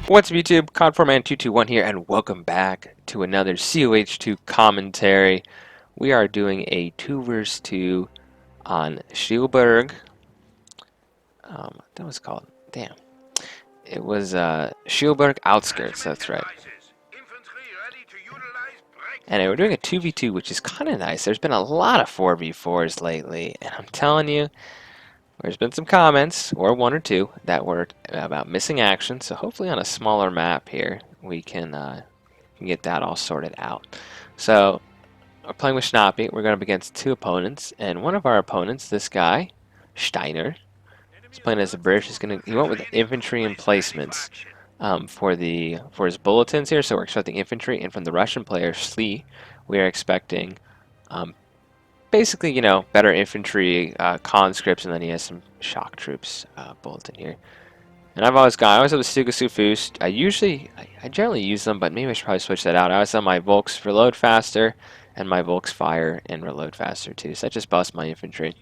What's up YouTube? Cod4Man221 here, and welcome back to another COH2 commentary. We are doing a 2 vs 2 on Schilberg. That was called, damn. It was Schilberg Outskirts, that's right. And we're doing a 2v2, which is kind of nice. There's been a lot of 4v4s lately, and I'm telling you, there's been some comments, or one or two, that were about missing action. So hopefully on a smaller map here, we can get that all sorted out. So we're playing with Schnappy. We're going up against two opponents, and one of our opponents, this guy, Steiner, is playing as a British. He went with infantry emplacements for his bulletins here. So we're expecting infantry, and from the Russian player Slee, we are expecting basically, you know, better infantry conscripts, and then he has some shock troops bulletin here. And I always have the Sugasufus. I generally use them, but maybe I should probably switch that out. I always have my Volks reload faster, and my Volks fire and reload faster too. So that just busts my infantry.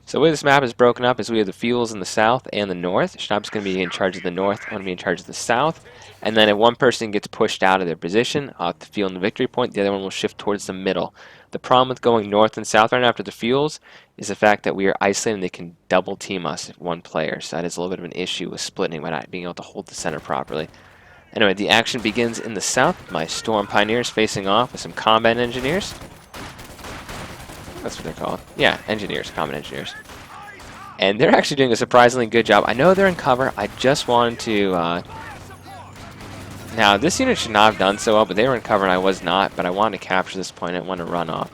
So the way this map is broken up is we have the fields in the south and the north. Schnapp's going to be in charge of the north. I'm going to be in charge of the south. And then if one person gets pushed out of their position off the field in the victory point, the other one will shift towards the middle. The problem with going north and south right after the fields is the fact that we are isolated and they can double team us if one player. So that is a little bit of an issue with splitting by not being able to hold the center properly. Anyway, the action begins in the south. My Storm Pioneers facing off with some combat engineers. That's what they're called. Yeah, engineers, combat engineers. And they're actually doing a surprisingly good job. I know they're in cover. I just wanted to... Now, this unit should not have done so well, but they were in cover and I was not. But I wanted to capture this point. I didn't want to run off.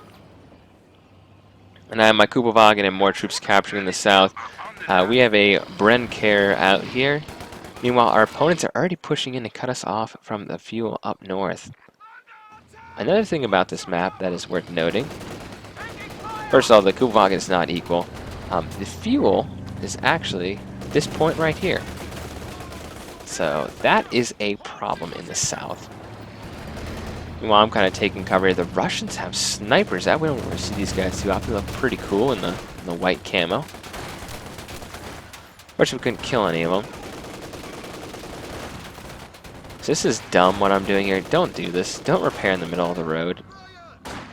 And I have my Kupowagen and more troops capturing in the south. We have a Brenker out here. Meanwhile, our opponents are already pushing in to cut us off from the fuel up north. Another thing about this map that is worth noting. First of all, the Kupowagen is not equal. The fuel is actually this point right here. So that is a problem in the south. Meanwhile, I'm kind of taking cover. The Russians have snipers. That we don't really see these guys too often. They look pretty cool in the white camo. Fortunately, we couldn't kill any of them. So this is dumb what I'm doing here. Don't do this. Don't repair in the middle of the road.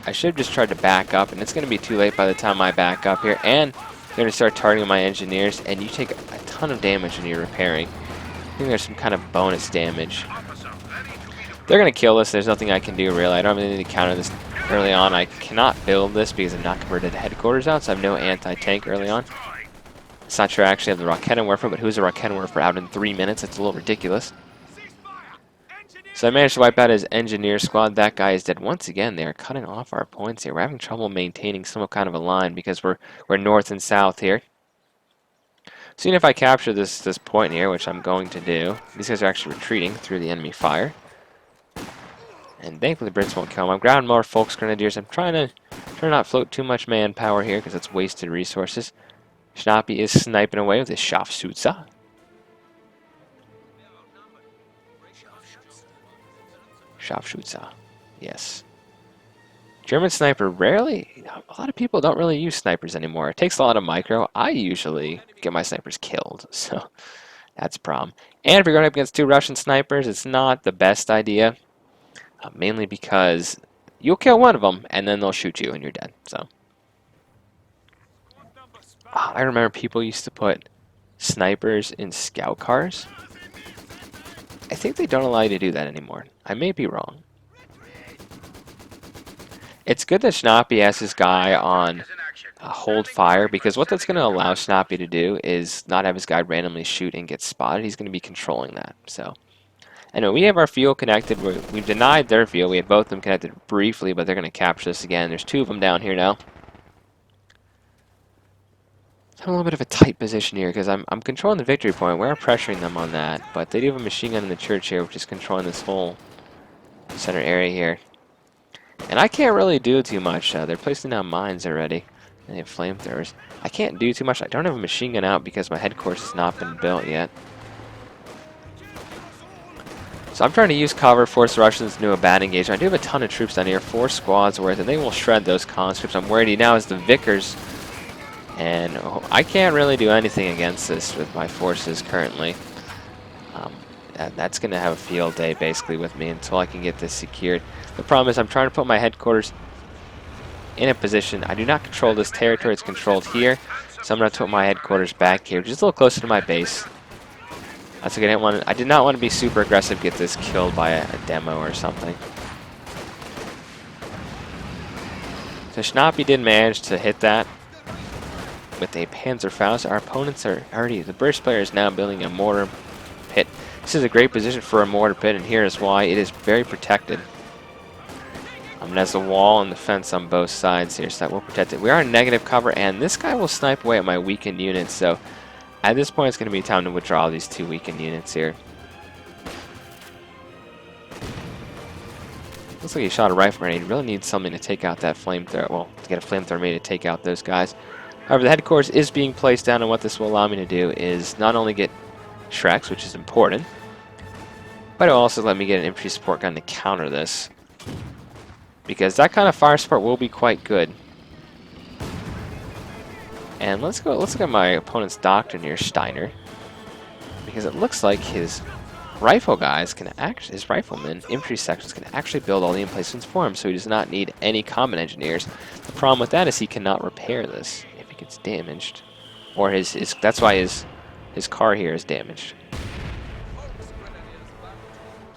I should have just tried to back up, and it's going to be too late by the time I back up here. And they're going to start targeting my engineers, and you take a ton of damage when you're repairing. I think there's some kind of bonus damage. They're going to kill this. There's nothing I can do, really. I don't really need to counter this early on. I cannot build this because I'm not converted to headquarters out, so I have no anti-tank early on. It's not sure I actually have the Rakettenwerfer, but who's a Rakettenwerfer out in 3 minutes? It's a little ridiculous. So I managed to wipe out his engineer squad. That guy is dead. Once again, they are cutting off our points here. We're having trouble maintaining some kind of a line because we're north and south here. So even if I capture this point here, which I'm going to do, these guys are actually retreating through the enemy fire. And thankfully the Brits won't kill them. I'm grabbing more Volksgrenadiers. I'm trying to not float too much manpower here because it's wasted resources. Schnappy is sniping away with his Scharfschütze. Scharfschütze, yes. German sniper, rarely, a lot of people don't really use snipers anymore. It takes a lot of micro. I usually get my snipers killed, so that's a problem. And if you're going up against two Russian snipers, it's not the best idea, mainly because you'll kill one of them, and then they'll shoot you and you're dead, so. I remember people used to put snipers in scout cars. I think they don't allow you to do that anymore. I may be wrong. It's good that Schnappy has this guy on hold fire, because what that's going to allow Schnappy to do is not have his guy randomly shoot and get spotted. He's going to be controlling that. So, anyway, we have our field connected. We've denied their field. We had both of them connected briefly, but they're going to capture this again. There's two of them down here now. I'm a little bit of a tight position here because I'm controlling the victory point. We're pressuring them on that, but they do have a machine gun in the church here, which is controlling this whole center area here. And I can't really do too much. They're placing down mines already, and they have flamethrowers. I can't do too much. I don't have a machine gun out because my headquarters has not been built yet. So I'm trying to use cover, force the Russians into a bad engagement. I do have a ton of troops down here, 4 squads worth, and they will shred those conscripts. I'm worried now is the Vickers. And I can't really do anything against this with my forces currently. that's going to have a field day basically with me until I can get this secured. The problem is I'm trying to put my headquarters in a position. I do not control this territory. It's controlled here. So I'm going to put my headquarters back here, just a little closer to my base. That's okay. I did not want to be super aggressive, get this killed by a demo or something. So Schnappy did manage to hit that with a Panzerfaust. Our opponents are already, the British player is now building a mortar pit. This is a great position for a mortar pit, and here is why. It is very protected. There's a wall and the fence on both sides here, so that will protect it. We are in negative cover, and this guy will snipe away at my weakened units, so at this point it's going to be time to withdraw these 2 weakened units here. Looks like he shot a rifle grenade. He really needs something to take out that flamethrower. Well, to get a flamethrower made to take out those guys. However, the headquarters is being placed down, and what this will allow me to do is not only get Shreks, which is important, but it will also let me get an infantry support gun to counter this, because that kind of fire support will be quite good. And let's look at my opponent's doctrine here, Steiner, because it looks like his rifle guys can actually, his riflemen, infantry sections can actually build all the emplacements for him, so he does not need any combat engineers. The problem with that is he cannot repair this if it gets damaged, or that's why his car here is damaged.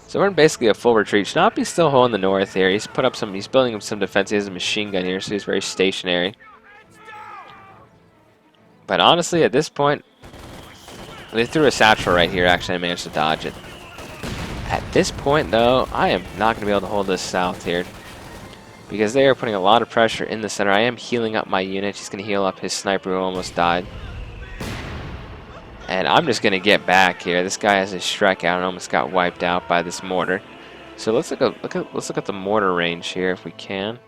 So we're in basically a full retreat. Schnappy's still holding the north here. He's building up some defense. He has a machine gun here, so he's very stationary. But honestly, at this point, they threw a satchel right here. Actually, I managed to dodge it. At this point, though, I am not going to be able to hold this south here, because they are putting a lot of pressure in the center. I am healing up my unit. He's going to heal up his sniper who almost died. And I'm just going to get back here. This guy has his Shrek out and almost got wiped out by this mortar. So let's look at the mortar range here if we can.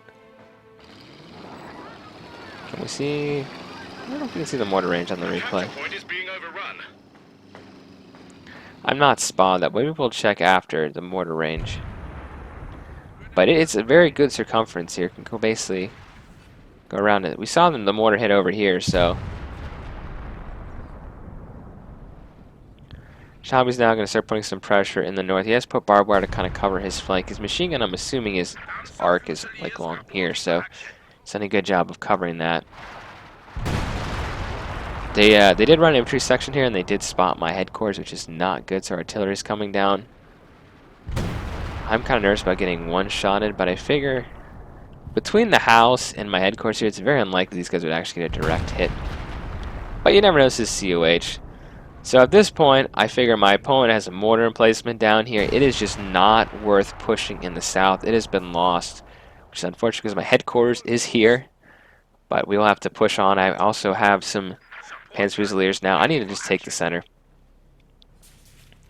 Can we see? I don't know if we can see the mortar range on the replay. I'm not spotted that. Maybe we'll check after the mortar range. But it's a very good circumference here. Can go basically go around it. We saw the mortar hit over here, so Shabby's now going to start putting some pressure in the north. He has put barbed wire to kind of cover his flank. His machine gun, I'm assuming, his arc is like along here, so he's done a good job of covering that. They did run an infantry section here, and they did spot my headquarters, which is not good, so artillery is coming down. I'm kind of nervous about getting one-shotted, but I figure between the house and my headquarters here, it's very unlikely these guys would actually get a direct hit. But you never know, this is COH. So at this point, I figure my opponent has a mortar emplacement down here. It is just not worth pushing in the south. It has been lost, which is unfortunate because my headquarters is here. But we will have to push on. I also have some Panzer Fusiliers now. I need to just take the center.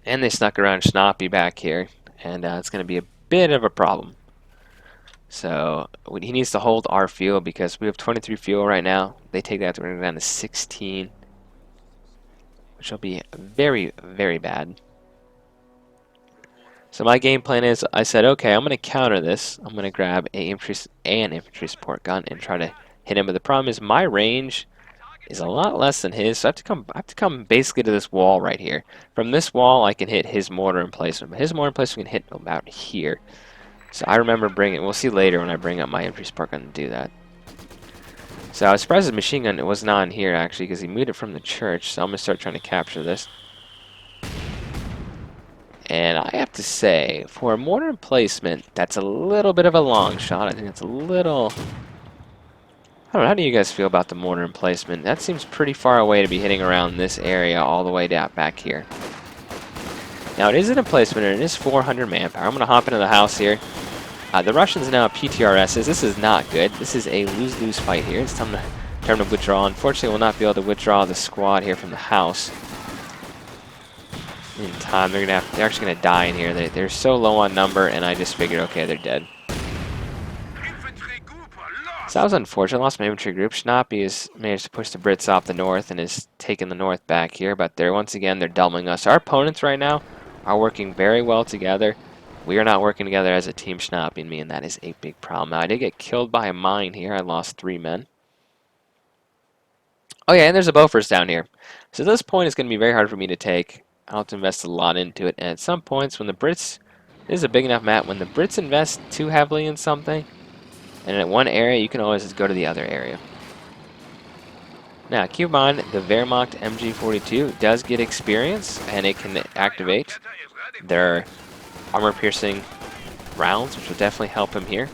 And they snuck around Schnappy back here, and it's going to be a bit of a problem. So he needs to hold our fuel because we have 23 fuel right now. They take that, we're going to go down to 16. Which will be very, very bad. So my game plan is, I said, okay, I'm going to counter this. I'm going to grab an infantry support gun and try to hit him. But the problem is my range is a lot less than his, so I have to come basically to this wall right here. From this wall, I can hit his mortar emplacement. But his mortar emplacement can hit about here. So I remember bringing, we'll see later when I bring up my infantry support gun to do that. So I was surprised his machine gun was not in here, actually, because he moved it from the church. So I'm going to start trying to capture this. And I have to say, for a mortar emplacement, that's a little bit of a long shot. I think it's a little... I don't know, how do you guys feel about the mortar emplacement? That seems pretty far away to be hitting around this area all the way down back here. Now, it is an emplacement, and it is 400 manpower. I'm going to hop into the house here. The Russians now have PTRSs. This is not good. This is a lose-lose fight here. It's time to withdraw. Unfortunately, we'll not be able to withdraw the squad here from the house in time. They're actually gonna die in here. They're so low on number, and I just figured, okay, they're dead. So that was unfortunate. I lost my infantry group. Schnappy has managed to push the Brits off the north and is taking the north back here. But once again, they're doubling us. Our opponents right now are working very well together. We are not working together as a team, Schnappy and me, and that is a big problem. Now, I did get killed by a mine here. I lost 3 men. Oh, yeah, and there's a Bofors down here. So this point is going to be very hard for me to take. I'll have to invest a lot into it. And at some points, when the Brits, this is a big enough map, when the Brits invest too heavily in something, and in one area, you can always just go to the other area. Now, keep in mind, the Wehrmacht MG42 does get experience, and it can activate their armor-piercing rounds, which will definitely help him here.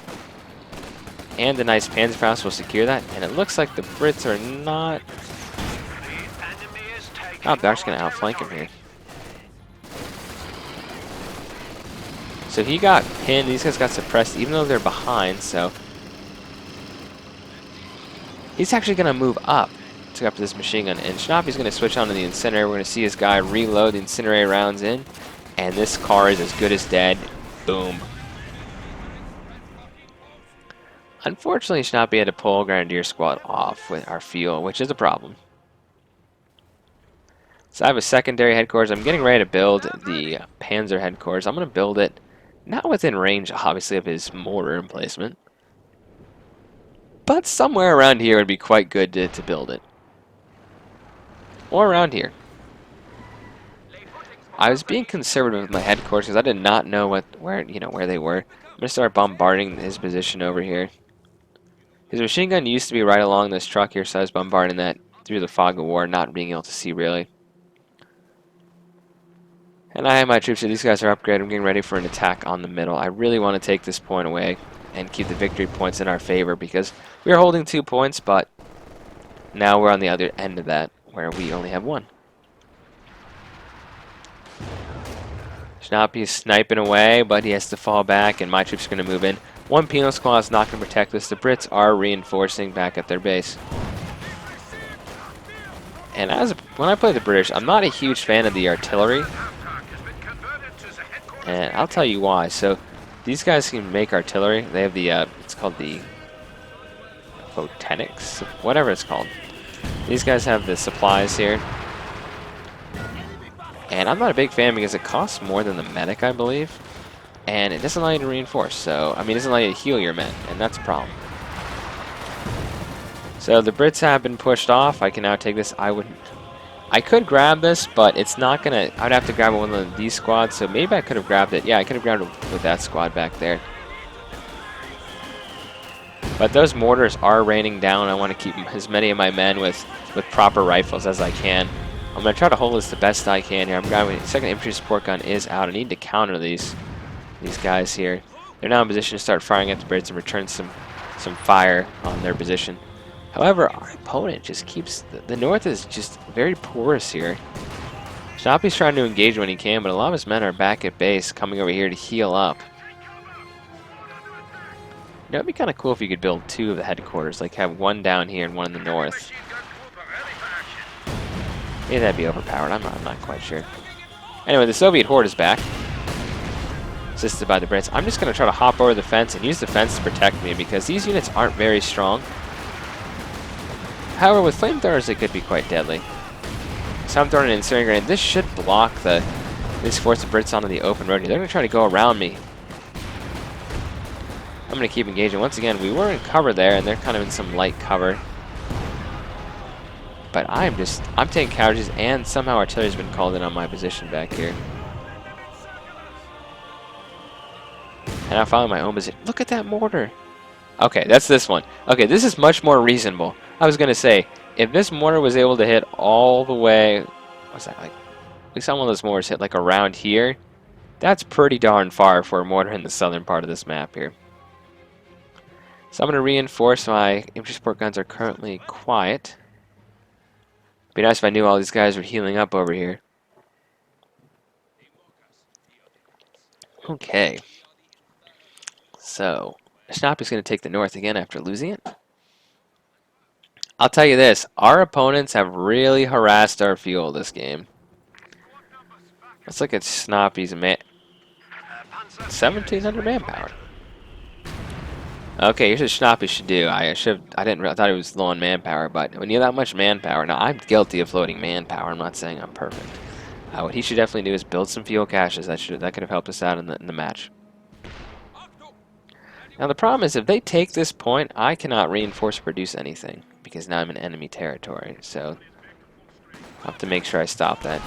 And the nice Panzerfaust will secure that, and it looks like the Brits are not... Oh, they're just going to outflank him here. So he got pinned, these guys got suppressed, even though they're behind, so... He's actually going to move up to go after this machine gun, and Schnappi's going to switch on to the incinerator. We're going to see his guy reload the incinerator rounds in, and this car is as good as dead. Boom. Unfortunately, Schnappi had to pull Grenadier Squad off with our fuel, which is a problem. So I have a secondary headquarters. I'm getting ready to build the Panzer headquarters. I'm going to build it not within range, obviously, of his mortar emplacement, but somewhere around here would be quite good to build it. Or around here. I was being conservative with my headquarters because I did not know where they were. I'm gonna start bombarding his position over here. His machine gun used to be right along this truck here, so I was bombarding that through the fog of war, not being able to see really. And I have my troops here. These guys are upgraded. I'm getting ready for an attack on the middle. I really want to take this point away and keep the victory points in our favor because we are holding 2 points, but now we're on the other end of that where we only have 1. Schnappi is sniping away, but he has to fall back, and my troops are going to move in. 1 penal squad is not going to protect us. The Brits are reinforcing back at their base. And when I play the British, I'm not a huge fan of the artillery. And I'll tell you why. So these guys can make artillery. They have the, it's called the Photenics, whatever it's called. These guys have the supplies here. And I'm not a big fan because it costs more than the medic, I believe. And it doesn't allow you to reinforce. So, I mean, it doesn't allow you to heal your men. And that's a problem. So the Brits have been pushed off. I can now take this. I could grab this, but it's not going to... I'd have to grab one of these squads. So maybe I could have grabbed it. Yeah, I could have grabbed it with that squad back there. But those mortars are raining down. I want to keep as many of my men with proper rifles as I can. I'm going to try to hold this the best I can here. I'm grabbing second infantry support gun is out. I need to counter these guys here. They're now in position to start firing at the Brits and return some fire on their position. However, our opponent just keeps... The north is just very porous here. Schnappi's trying to engage when he can, but a lot of his men are back at base coming over here to heal up. It would be kind of cool if you could build 2 of the headquarters, like have 1 down here and 1 in the north. Maybe that'd be overpowered. I'm not quite sure. Anyway, the Soviet horde is back, assisted by the Brits. I'm just going to try to hop over the fence and use the fence to protect me because these units aren't very strong. However, with flamethrowers, they could be quite deadly. So I'm throwing an incendiary grenade. This should block this force of Brits onto the open road here. They're going to try to go around me. I'm going to keep engaging. Once again, we were in cover there, and they're kind of in some light cover. But I'm taking casualties, and somehow artillery's been called in on my position back here. And I follow my own position. Look at that mortar. Okay, that's this one. Okay, this is much more reasonable. I was going to say, if this mortar was able to hit all the way... What's that, like? We saw one of those mortars hit like around here. That's pretty darn far for a mortar in the southern part of this map here. So I'm going to reinforce. My infantry support guns are currently quiet. Be nice if I knew all these guys were healing up over here. Okay. So, Schnappi's going to take the north again after losing it. I'll tell you this. Our opponents have really harassed our fuel this game. Let's look at Schnappi's 1,700 manpower. Okay, here's what Schnappi should do. I thought he was low on manpower, but when you have that much manpower, now I'm guilty of floating manpower. I'm not saying I'm perfect. What he should definitely do is build some fuel caches. That could have helped us out in the match. Now the problem is if they take this point, I cannot reinforce or produce anything because now I'm in enemy territory. So I'll have to make sure I stop that.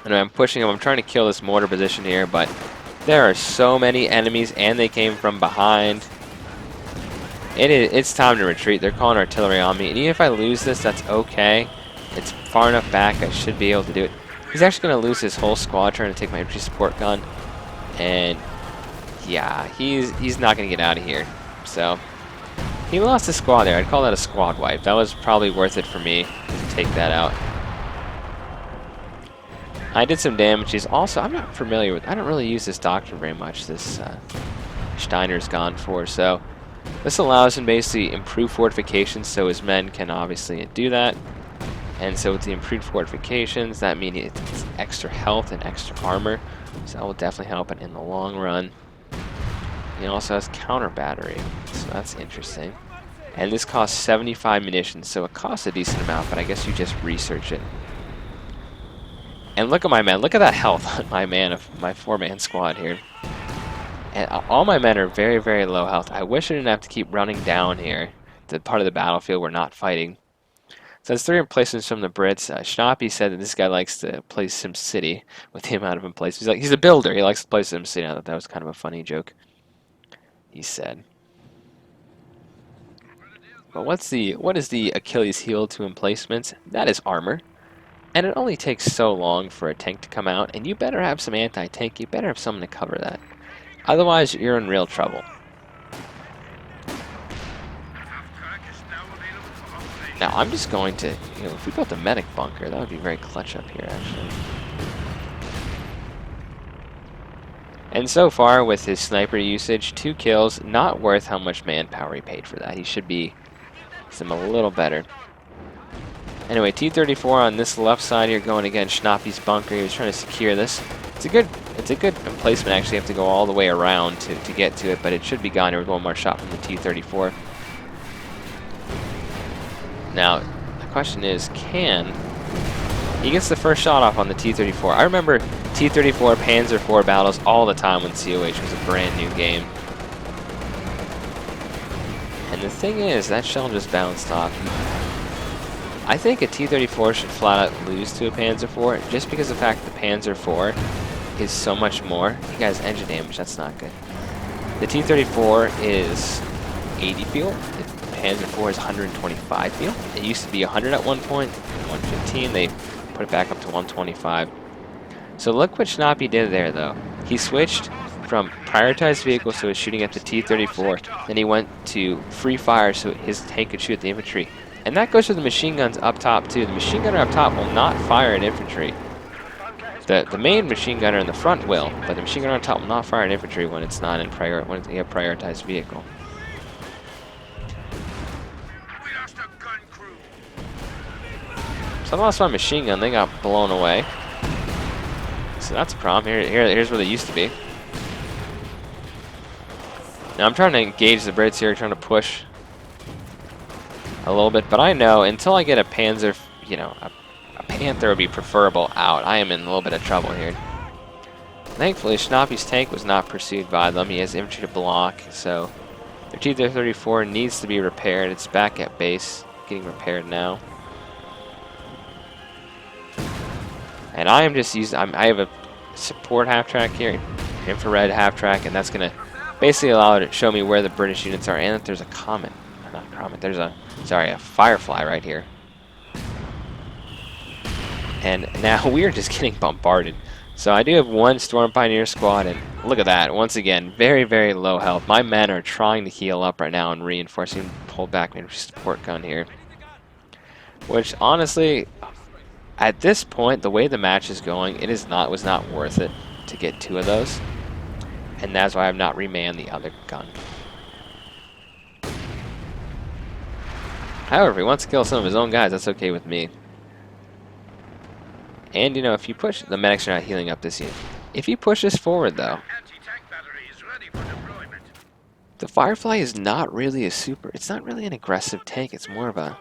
Anyway, I'm pushing him. I'm trying to kill this mortar position here, but there are so many enemies, and they came from behind. It's time to retreat. They're calling artillery on me, and even if I lose this, that's okay. It's far enough back. I should be able to do it. He's actually going to lose his whole squad trying to take my infantry support gun, and yeah, he's not going to get out of here. So he lost his squad there. I'd call that a squad wipe. That was probably worth it for me to take that out. I did some damage. He's also, I'm not familiar with, I don't really use this doctrine very much, this Steiner's gone for, so this allows him basically improve fortifications so his men can obviously do that. And so with the improved fortifications, that means it's extra health and extra armor, so that will definitely help it in the long run. He also has counter battery, so that's interesting. And this costs 75 munitions, so it costs a decent amount, but I guess you just research it. And look at my men. Look at that health on my man of my 4-man squad here. And all my men are very, very low health. I wish I didn't have to keep running down here. The part of the battlefield we're not fighting. So that's 3 replacements from the Brits. Schnappy said that this guy likes to play SimCity with the amount of emplacements. He's a builder. He likes to play SimCity. I thought that was kind of a funny joke. He said. But what is the Achilles heel to emplacements? That is armor. And it only takes so long for a tank to come out, and you better have some anti-tank, you better have something to cover that. Otherwise, you're in real trouble. Now, I'm just going to, if we built a medic bunker, that would be very clutch up here, actually. And so far, with his sniper usage, 2 kills, not worth how much manpower he paid for that. He should be some a little better. Anyway, T-34 on this left side here going against Schnappy's bunker. He was trying to secure this. It's a good emplacement. Actually, you have to go all the way around to get to it, but it should be gone. There was one more shot from the T-34. Now, the question is, he gets the first shot off on the T-34. I remember T-34 Panzer IV battles all the time when COH was a brand new game. And the thing is, that shell just bounced off. I think a T-34 should flat out lose to a Panzer IV just because of the fact that the Panzer IV is so much more. You guys, engine damage, that's not good. The T-34 is 80 fuel. The Panzer IV is 125 fuel. It used to be 100 at one point, 115. They put it back up to 125. So look what Schnappy did there, though. He switched from prioritized vehicles, so he was shooting at the T-34. Then he went to free fire, so his tank could shoot at the infantry. And that goes for the machine guns up top too. The machine gunner up top will not fire at infantry. The main machine gunner in the front will, but the machine gunner on top will not fire at infantry when it's not in when it's a prioritized vehicle. So I lost my machine gun. They got blown away. So that's a problem. Here's where they used to be. Now I'm trying to engage the Brits here, trying to push a little bit, but I know until I get a Panzer, a Panther would be preferable out. I am in a little bit of trouble here. Thankfully, Schnappy's tank was not pursued by them. He has infantry to block, so their T-34 needs to be repaired. It's back at base, getting repaired now. And I am just using, I have a support half-track here, infrared half-track, and that's going to basically allow it to show me where the British units are, and that there's a comet. Not a comet, there's a Firefly right here. And now we are just getting bombarded. So I do have 1 Storm Pioneer squad, and look at that. Once again, very, very low health. My men are trying to heal up right now and reinforcing, pull back my support gun here. Which, honestly, at this point, the way the match is going, was not worth it to get 2 of those. And that's why I've not remanned the other gun. However, if he wants to kill some of his own guys, that's okay with me. And, if you push, the medics are not healing up this unit. If you push this forward, though, the Firefly is not really it's not really an aggressive tank. It's more of it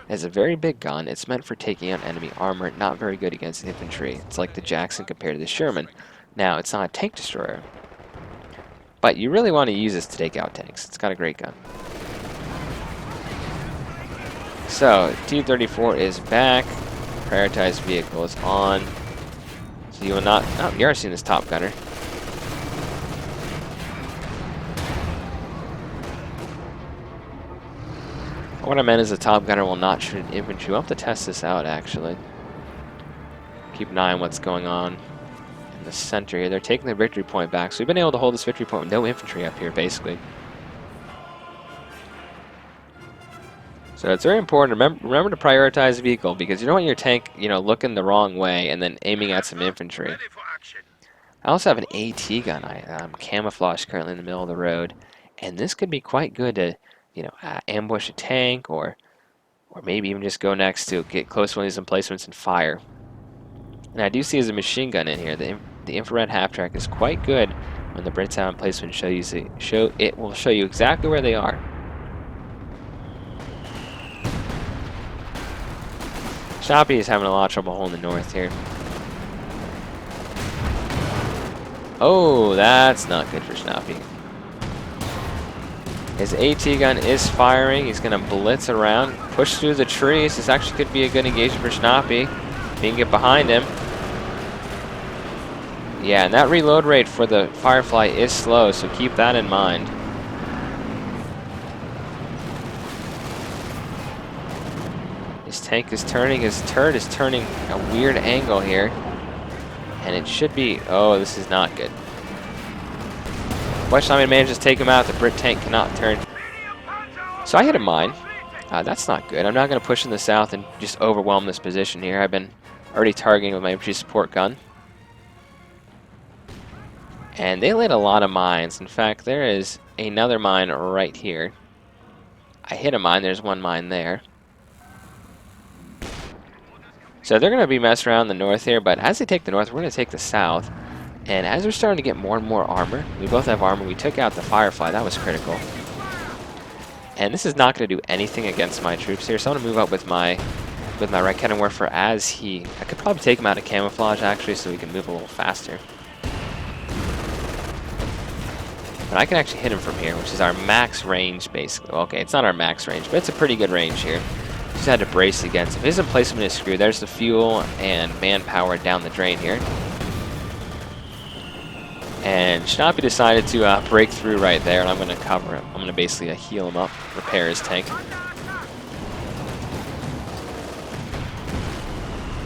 has a very big gun. It's meant for taking out enemy armor, not very good against infantry. It's like the Jackson compared to the Sherman. Now, it's not a tank destroyer, but you really want to use this to take out tanks. It's got a great gun. So, T-34 is back. Prioritized vehicle is on. So you will not... Oh, you are seeing this top gunner. What I meant is the top gunner will not shoot an infantry. We'll have to test this out, actually. Keep an eye on what's going on in the center here. They're taking the victory point back. So we've been able to hold this victory point with no infantry up here, basically. So it's very important. Remember to prioritize the vehicle, because you don't want your tank, looking the wrong way and then aiming at some infantry. I also have an AT gun. I'm camouflaged currently in the middle of the road, and this could be quite good to, ambush a tank or maybe even just go next to get close to one of these emplacements and fire. And I do see there's a machine gun in here. The infrared half track is quite good when the Brits have emplacement. It will show you exactly where they are. Shoppy is having a lot of trouble holding the north here. Oh, that's not good for Shoppy. His AT gun is firing. He's going to blitz around, push through the trees. This actually could be a good engagement for Shoppy. He can get behind him. Yeah, and that reload rate for the Firefly is slow, so keep that in mind. His tank is turning. His turret is turning a weird angle here. And it should be... Oh, this is not good. West Army manages to take him out. The Brit tank cannot turn. So I hit a mine. That's not good. I'm not going to push in the south and just overwhelm this position here. I've been already targeting with my infantry support gun. And they lit a lot of mines. In fact, there is another mine right here. I hit a mine. There's one mine there. So they're going to be messing around the north here, but as they take the north, we're going to take the south. And as we're starting to get more and more armor, we both have armor, we took out the Firefly. That was critical. And this is not going to do anything against my troops here, so I'm going to move up with my right cannon warfare as he... I could probably take him out of camouflage, actually, so we can move a little faster. But I can actually hit him from here, which is our max range, basically. Okay, it's not our max range, but it's a pretty good range here. Just had to brace against him. His emplacement is screwed. There's the fuel and manpower down the drain here. And Schnappy decided to break through right there, and I'm going to cover him. I'm going to basically heal him up, repair his tank.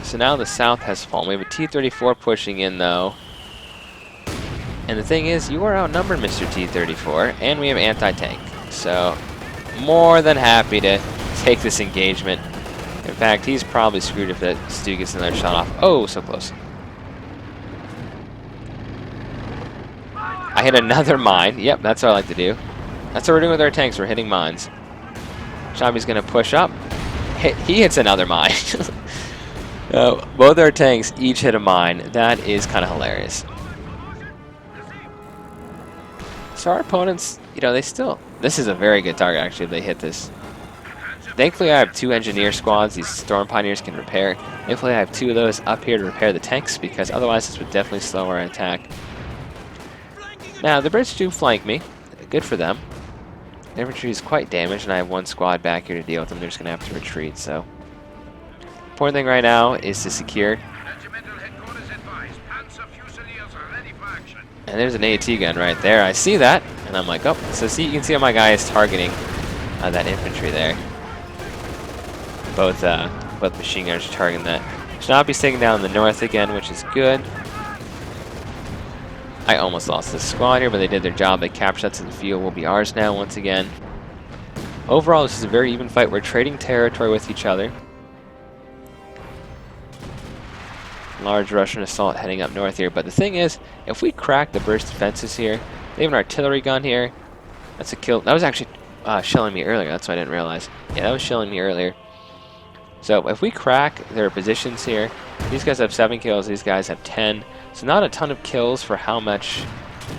So now the south has fallen. We have a T-34 pushing in, though. And the thing is, you are outnumbered, Mr. T-34, and we have anti-tank. So, more than happy to take this engagement. In fact, he's probably screwed if that Stu gets another shot off. Oh, so close. I hit another mine. Yep, that's what I like to do. That's what we're doing with our tanks. We're hitting mines. Shabby's going to push up. He hits another mine. Both our tanks each hit a mine. That is kind of hilarious. So our opponents, they still... This is a very good target, actually, if they hit this. Thankfully, I have 2 engineer squads these Storm Pioneers can repair. Thankfully, I have 2 of those up here to repair the tanks, because otherwise this would definitely slow our attack. Now, the Brits do flank me. Good for them. The infantry is quite damaged, and I have 1 squad back here to deal with them. They're just going to have to retreat, so... Important thing right now is to secure... And there's an AT gun right there. I see that, and I'm like, oh. So see, you can see how my guy is targeting that infantry there. Both machine gunners are targeting that. Schnappy's taking down the north again, which is good. I almost lost this squad here, but they did their job. They captured that to the field. Will be ours now once again. Overall, this is a very even fight. We're trading territory with each other. Large Russian assault heading up north here. But the thing is, if we crack the British defenses here, they have an artillery gun here. That's a kill. That was actually shelling me earlier. That's what I didn't realize. Yeah, that was shelling me earlier. So if we crack their positions here, these guys have 7 kills. These guys have 10. So not a ton of kills for how much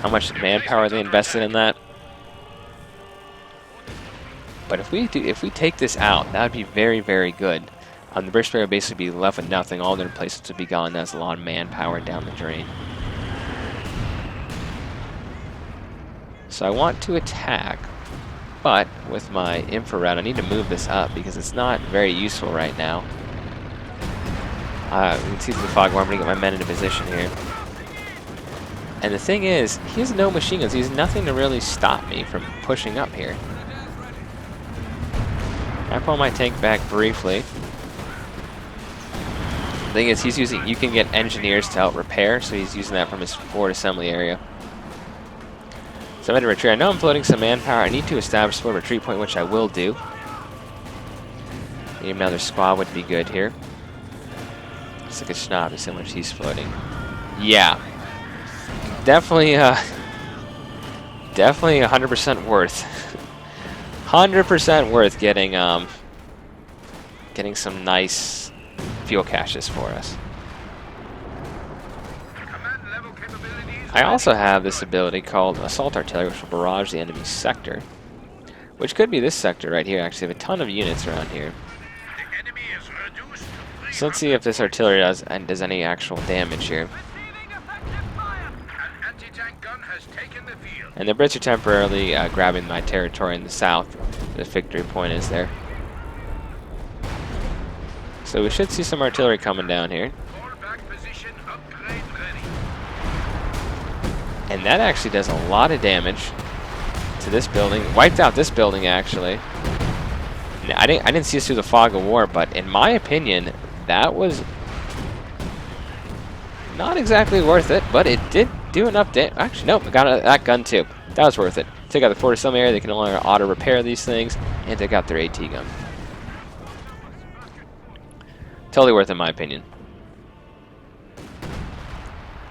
manpower they invested in that. But if we take this out, that would be very, very good. The British would basically be left with nothing. All their places would be gone. That's a lot of manpower down the drain. So I want to attack, but with my infrared, I need to move this up because it's not very useful right now. You can see through the fog where I'm going to get my men into position here. And the thing is, he has no machine guns. He has nothing to really stop me from pushing up here. I pull my tank back briefly. The thing is, he's using, you can get engineers to help repair, so he's using that from his forward assembly area. So I'm going to retreat. I know I'm floating some manpower. I need to establish a retreat point, which I will do. Maybe another squad would be good here. It's like a schnob to see how much he's floating. Yeah. Definitely, definitely 100% worth. 100% worth getting, getting some nice fuel caches for us. I also have this ability called Assault Artillery, which will barrage the enemy's sector. Which could be this sector right here, actually. I have a ton of units around here. So let's see if this artillery does any actual damage here. And the Brits are temporarily grabbing my territory in the south. The victory point is there. So we should see some artillery coming down here. And that actually does a lot of damage to this building. Wiped out this building, actually. I didn't see us through the fog of war, but in my opinion, that was not exactly worth it, but it did do enough damage. Actually, nope, I got that gun too. That was worth it. Take out the forward assembly area, they can no longer auto-repair these things, and take out their AT gun. Totally worth it, in my opinion.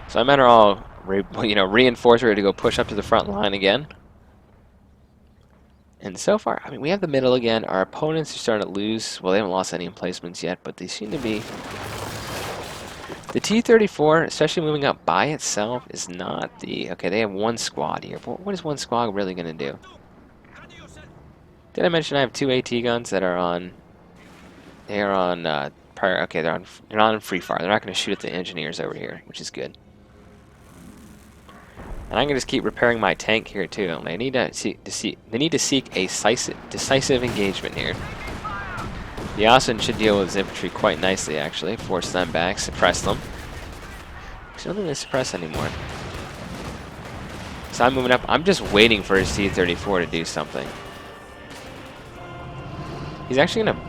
So my men are all, reinforced, ready to go push up to the front line again. And so far, I mean, we have the middle again. Our opponents are starting to lose. Well, they haven't lost any emplacements yet, but they seem to be. The T-34, especially moving up by itself, is not the... Okay, they have one squad here. But what is one squad really going to do? Did I mention I have two AT guns that are on... They are on... okay, they're not on free fire. They're not going to shoot at the engineers over here, which is good. And I'm going to just keep repairing my tank here too. They need to seek a decisive engagement here. The Austin should deal with his infantry quite nicely, actually. Force them back, suppress them. Actually, I don't think they suppress anymore. So I'm moving up. I'm just waiting for his T-34 to do something. He's actually going to...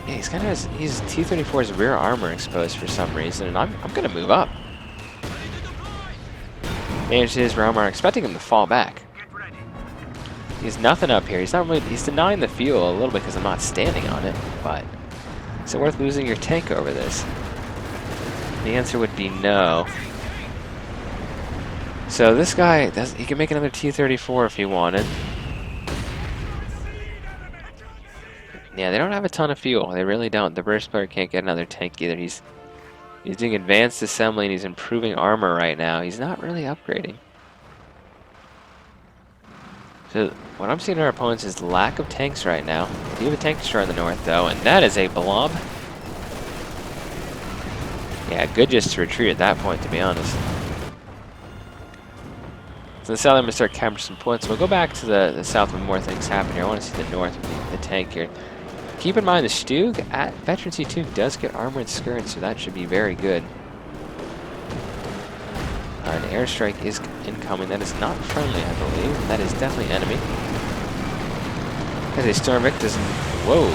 Yeah, he's kind of... He's T-34's rear armor exposed for some reason, and I'm going to move up. Manage his rear armor. I'm expecting him to fall back. He's nothing up here. He's not really... He's denying the fuel a little bit because I'm not standing on it, but... Is it worth losing your tank over this? The answer would be no. So this guy, he can make another T-34 if he wanted. Yeah, they don't have a ton of fuel. They really don't. The British player can't get another tank either. He's doing advanced assembly and he's improving armor right now. He's not really upgrading. So what I'm seeing in our opponents is lack of tanks right now. We have a tank destroyer in the north though, and that is a blob. Yeah, good just to retreat at that point, to be honest. So the south, I'm going to start capturing some points. We'll go back to the south when more things happen here. I want to see the north with the tank here. Keep in mind the Stug at Veteran C2 does get armored skirts, so that should be very good. An airstrike is incoming. That is not friendly, I believe. That is definitely enemy. As a Stormvic doesn't... Whoa.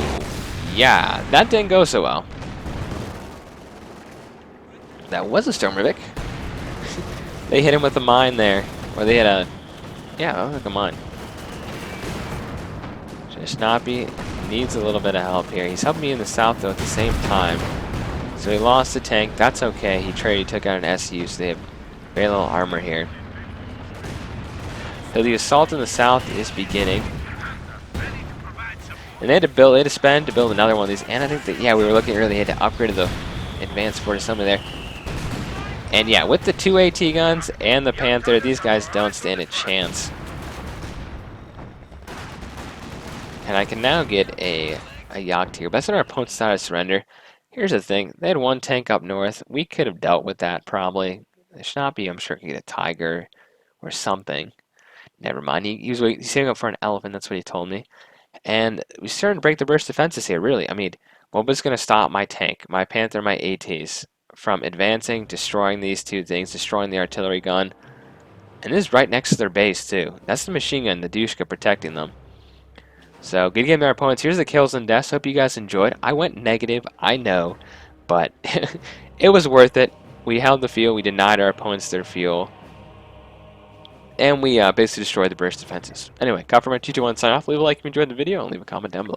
Yeah, that didn't go so well. That was a Stormvic. They hit him with a mine there. Or they hit a... Yeah, that was like a mine. Snappy needs a little bit of help here. He's helping me in the south, though, at the same time. So he lost the tank. That's okay. He took out an SU, so they have very little armor here. So the assault in the south is beginning. And they had to spend to build another one of these. And I think that, yeah, we were looking earlier, they had to upgrade the advanced forward assembly there. And yeah, with the two AT guns and the Panther, these guys don't stand a chance. And I can now get a yacht here. But that's when our opponent decided to surrender. Here's the thing. They had one tank up north. We could have dealt with that, probably. The Schnappy, I'm sure, could get a Tiger or something. Never mind. He's saving up for an elephant. That's what he told me. And we started to break the British defenses here, really. I mean, What was going to stop my tank, my Panther, my ATs, from advancing, destroying these two things, destroying the artillery gun? And this is right next to their base, too. That's the machine gun, the Dushka, protecting them. So, good game to our opponents. Here's the kills and deaths. Hope you guys enjoyed. I went negative, I know, but it was worth it. We held the field. We denied our opponents their fuel. And we basically destroyed the British defenses. Anyway, Copperman 221 sign off. Leave a like if you enjoyed the video and leave a comment down below.